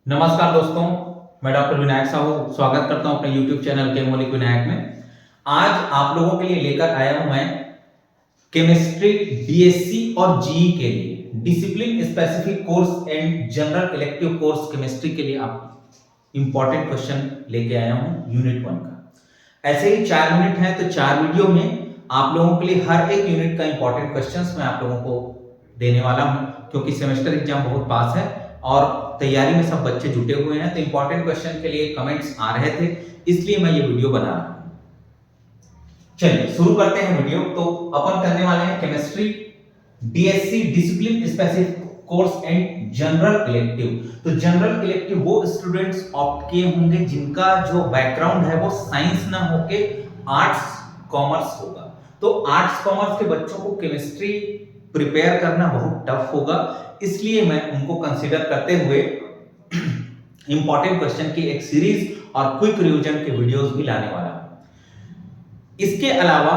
नमस्कार दोस्तों, मैं डॉक्टर विनायक साहू स्वागत करता हूं अपने YouTube चैनल के मौलिक विनायक में। आज आप लोगों के लिए लेकर आया हूं मैं केमिस्ट्री डीएससी और जीई के लिए discipline specific course and general elective course chemistry के लिए आप इंपॉर्टेंट क्वेश्चन लेके आया हूं यूनिट 1 का। ऐसे ही 4 यूनिट हैं तो 4 वीडियो में आप लोगों के लिए हर एक यूनिट का इंपॉर्टेंट क्वेश्चंस मैं आप लोगों को देने वाला हूं, क्योंकि सेमेस्टर एग्जाम बहुत पास है और तैयारी में सब बच्चे जुटे हुए हैं। तो इंपॉर्टेंट क्वेश्चन के लिए कमेंट्स आ रहे थे, इसलिए मैं ये वीडियो बना रहा हूं। चलिए शुरू करते हैं वीडियो। तो अपन करने वाले हैं chemistry DSC discipline specific course and general elective. तो जनरल इलेक्टिव वो स्टूडेंट्स ऑप्ट किए होंगे जिनका जो बैकग्राउंड है वो साइंस ना होके आर्ट्स कॉमर्स होगा। तो आर्ट्स कॉमर्स के बच्चों को केमिस्ट्री प्रिपेयर करना बहुत टफ होगा, इसलिए मैं उनको कंसीडर करते हुए इंपॉर्टेंट क्वेश्चन की एक सीरीज और क्विक रिवीजन के वीडियोस भी लाने वाला हूं। इसके अलावा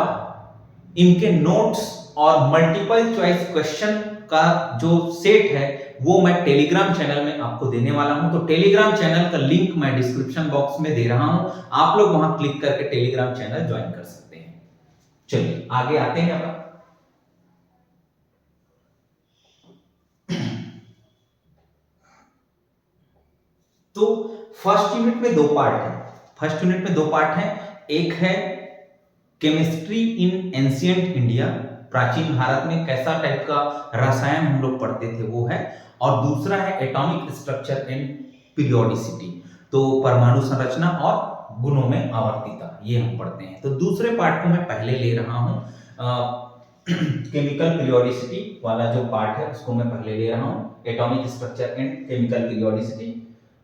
इनके नोट्स और मल्टीपल चॉइस क्वेश्चन का जो सेट है वो मैं टेलीग्राम चैनल में आपको देने वाला हूं। तो टेलीग्राम चैनल का लिंक मैं डिस्क्रिप्शन बॉक्स में दे रहा हूं, आप लोग वहां क्लिक करके टेलीग्राम चैनल ज्वाइन कर सकते हैं। चलिए आगे आते हैं। अब तो फर्स्ट यूनिट में दो पार्ट है। एक है केमिस्ट्री इन एंशिएंट इंडिया, प्राचीन भारत में कैसा टाइप का रसायन हम लोग पढ़ते थे वो है, और दूसरा है एटॉमिक स्ट्रक्चर एंड पीरियोडिसिटी, तो परमाणु संरचना और गुणों में आवर्तीता, ये हम पढ़ते हैं। तो दूसरे पार्ट को मैं पहले ले रहा हूं, केमिकल पीरियोडिसिटी वाला जो पार्ट है उसको मैं पहले ले रहा हूं, atomic structure and chemical periodicity.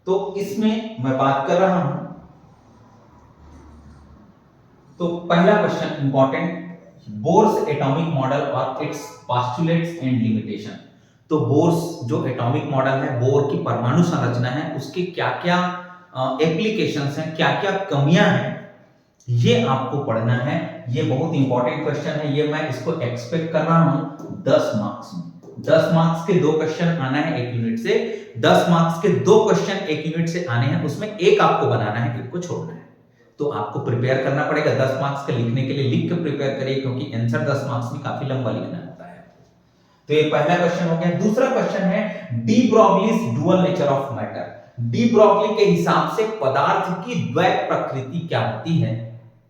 तो इसमें मैं बात कर रहा हूं, तो पहला question important, Bohr's atomic model और इट्स पोस्टुलेट्स एंड लिमिटेशन। तो बोर्स जो एटॉमिक मॉडल है, बोर की परमाणु संरचना है, उसकी क्या-क्या एप्लीकेशंस हैं, क्या-क्या कमियां हैं, ये आपको पढ़ना है। ये बहुत इंपॉर्टेंट क्वेश्चन है, ये मैं इसको एक्सपेक्ट कर रहा हूं 10 मार्क्स में। 10 मार्क्स के 2 क्वेश्चन आना है एक यूनिट से, 10 मार्क्स के 2 क्वेश्चन एक यूनिट से आने हैं, उसमें एक आपको बनाना है, एक को छोड़ना है। तो आपको प्रिपेयर करना पड़ेगा। 10 मार्क्स के लिखने के लिए लिख के प्रिपेयर करिए, क्योंकि आंसर 10 मार्क्स में काफी लंबा लिखना होता है। तो ये पहला क्वेश्चन हो गया। दूसरा क्वेश्चन है de Broglie's dual nature of matter. De Broglie के हिसाब से पदार्थ की द्वैत प्रकृति क्या होती है,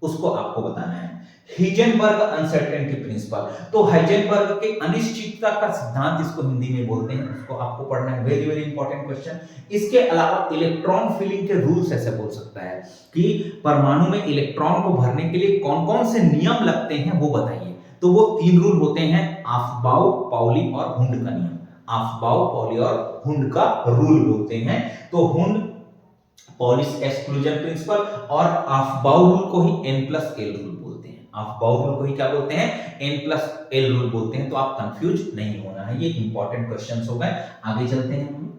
उसको आपको बताना है। हाइजेनबर्ग अनसर्टेनिटी प्रिंसिपल, तो हाइजेनबर्ग के अनिश्चितता का सिद्धांत इसको हिंदी में बोलते हैं, उसको आपको पढ़ना है। Very very important question. इसके अलावा इलेक्ट्रॉन फिलिंग के रूल्स ऐसे बोल सकता है कि परमाणु में इलेक्ट्रॉन को भरने के लिए कौन कौन से नियम लगते हैं वो बताइए। तो वो 3 रूल होते हैं, आफबाउ, पाउली और हुंड का नियम। आफबाउ, पाउली और हुंड का रूल बोलते हैं। तो हुंड पॉलिश एक्सक्लूजन प्रिंसिपल और आफबाउ रूल को ही n+l रूल बोलते हैं। आफबाउ रूल को ही क्या बोलते हैं, n+l रूल बोलते हैं। तो आप कंफ्यूज नहीं होना है, ये इंपॉर्टेंट क्वेश्चंस हो गए। आगे चलते हैं हम।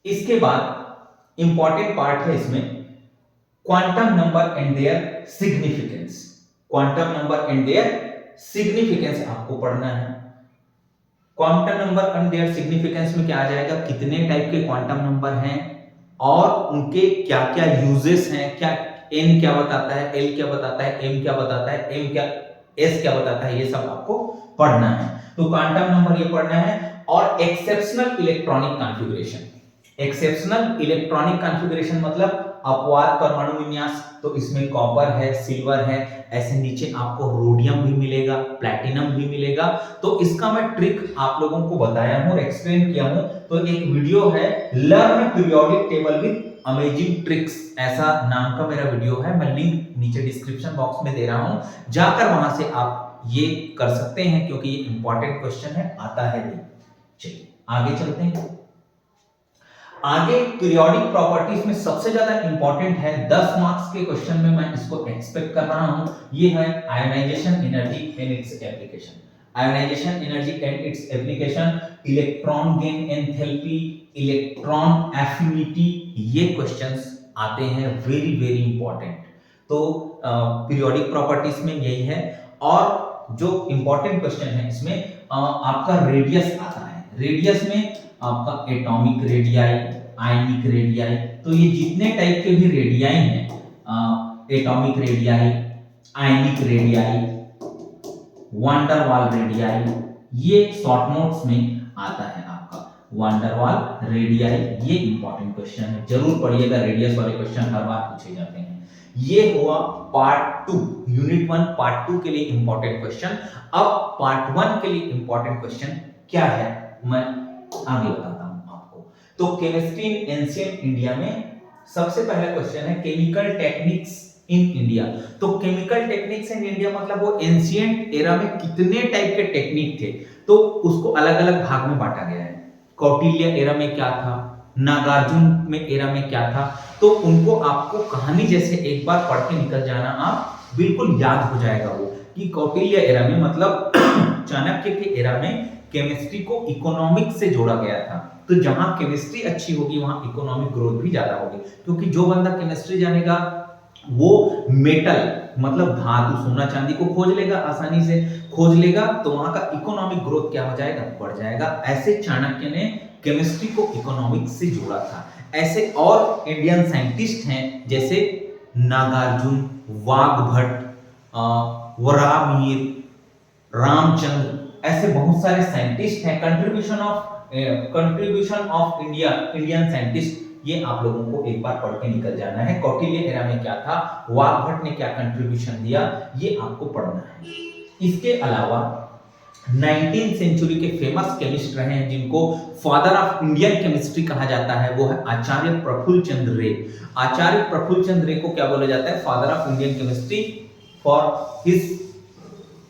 इसके बाद इंपॉर्टेंट पार्ट है इसमें quantum number and their significance. Quantum number and their significance आपको पढ़ना है। Quantum number and their significance में क्या आ जाएगा, कितने टाइप के क्वांटम नंबर हैं और उनके क्या-क्या यूजेस हैं, क्या n क्या बताता है, l क्या बताता है, m क्या बताता है, m क्या s क्या बताता है, ये सब आपको पढ़ना है। तो क्वांटम नंबर ये पढ़ना है। और exceptional electronic configuration. Exceptional electronic configuration मतलब अपवाद परमाणु विन्यास, तो इसमें कॉपर है, सिल्वर है, ऐसे नीचे आपको रोडियम भी मिलेगा, प्लैटिनम भी मिलेगा। तो इसका मैं ट्रिक आप लोगों को बताया हूं और एक्सप्लेन किया हूं। तो एक वीडियो है, learn periodic table with amazing tricks, ऐसा नाम का मेरा वीडियो है, मैं लिंक नीचे डिस्क्रिप्शन बॉक्स में दे रहा हूं, जाकर वहां से आप ये कर सकते हैं, क्योंकि ये इंपॉर्टेंट क्वेश्चन है, आता है नहीं। चलिए आगे चलते हैं। आगे पीरियोडिक प्रॉपर्टीज में सबसे ज्यादा इंपॉर्टेंट है, 10 मार्क्स के क्वेश्चन में मैं इसको एक्सपेक्ट कर रहा हूं, ये है ionisation energy and its application. Ionisation energy and its application, electron gain enthalpy, electron affinity, ये क्वेश्चंस आते हैं, वेरी वेरी इंपॉर्टेंट। तो पीरियोडिक प्रॉपर्टीज में यही है। और जो इंपॉर्टेंट क्वेश्चन है इसमें आपका रेडियस आता है। रेडियस में आपका एटॉमिक रेडियाई, आयनिक रेडियाई, तो ये जितने टाइप के भी रेडियाई हैं, atomic radii, ionic radii, wander वाल रेडियाई, ये शॉर्ट नोट्स में आता है आपका वांडर वाल रेडियाई। ये इंपॉर्टेंट क्वेश्चन है, जरूर पढ़िएगा, रेडियस वाले क्वेश्चन हर बार पूछे जाते हैं। ये हुआ पार्ट 2, यूनिट 1 पार्ट 2 के लिए इंपॉर्टेंट क्वेश्चन। अब पार्ट 1 के लिए इंपॉर्टेंट क्वेश्चन क्या है मैं आगे बताता हूं आपको। तो केमिस्ट्री इन एंशिएंट इंडिया में सबसे पहला क्वेश्चन है केमिकल टेक्निक्स इन इंडिया। तो केमिकल टेक्निक्स इन इंडिया मतलब वो एंशिएंट एरा में कितने टाइप के टेक्निक थे, तो उसको अलग अलग भाग में बांटा गया है। कौटिल्य एरा में क्या था, नागार्जुन में एरा में क्या था, तो उनको आपको कहानी जैसे एक बार पढ़ के निकल जाना, आप बिल्कुल याद हो जाएगा वो कि कौटिल्य एरा में मतलब चाणक्य के एरा में केमिस्ट्री को इकोनॉमिक्स से जोड़ा गया था। तो जहां केमिस्ट्री अच्छी होगी वहां इकोनॉमिक ग्रोथ भी ज्यादा होगी, क्योंकि जो बंदा केमिस्ट्री जानेगा वो मेटल मतलब धातु सोना चांदी को खोज लेगा, आसानी से खोज लेगा, तो वहां का इकोनॉमिक ग्रोथ क्या हो जाएगा, बढ़ जाएगा। ऐसे चाणक्य ने केमिस्ट्री को इकोनॉमिक्स से जोड़ा था। ऐसे और इंडियन साइंटिस्ट हैं जैसे नागार्जुन, वाघभट्ट, वराहमिहिर, रामचंद्र, ऐसे बहुत सारे साइंटिस्ट हैं। Contribution of India, Indian scientist, ये आप लोगों को एक बार पढ़ के निकल जाना है। कौटिल्य एरा में क्या था, वाघभट्ट ने क्या कंट्रीब्यूशन दिया, ये आपको पढ़ना है। इसके अलावा 19th सेंचुरी के फेमस केमिस्ट रहे हैं जिनको फादर ऑफ इंडियन केमिस्ट्री कहा जाता है, वो है आचार्य प्रफुल्ल चंद्र रे। आचार्य प्रफुल्ल चंद्र रे को क्या बोला जाता है, father of Indian chemistry for his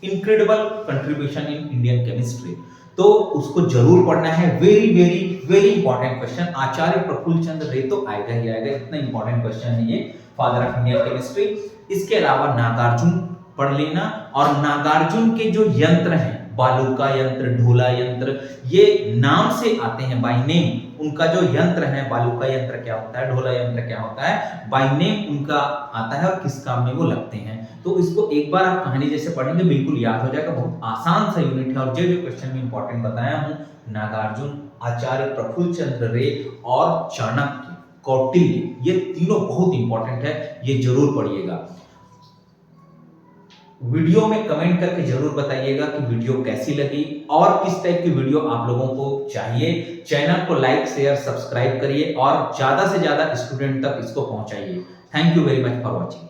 incredible contribution in Indian chemistry. तो उसको जरूर पढ़ना है, very very very important question. Acharya Prafulla Chandra Ray तो आएगा ही आएगा, इतना इंपॉर्टेंट क्वेश्चन है ये, फादर ऑफ इंडियन केमिस्ट्री। इसके अलावा नागार्जुन पढ़ लेना, और नागार्जुन के जो यंत्र हैं, बालूका यंत्र, ढोला यंत्र, ये नाम से आते हैं, बाय नेम। उनका जो यंत्र है, बालूका यंत्र क्या होता है, ढोला यंत्र क्या होता है, बाय नेम उनका आता है और किस काम में वो लगते हैं। तो इसको एक बार आप कहानी जैसे पढ़ेंगे बिल्कुल याद हो जाएगा। बहुत आसान सा यूनिट है, और जो जो क्वेश्चन में इंपॉर्टेंट बताया हूं, नागार्जुन, आचार्य प्रफुल्ल चंद्र रे और चाणक्य, कौटिल्य, ये तीनों बहुत इंपॉर्टेंट है, ये जरूर पढ़िएगा। वीडियो में कमेंट करके जरूर बताइएगा कि वीडियो कैसी लगी और किस टाइप की वीडियो आप लोगों को चाहिए। चैनल को लाइक शेयर सब्सक्राइब करिए और ज्यादा से ज्यादा स्टूडेंट तक इसको पहुंचाइए। Thank you very much for watching.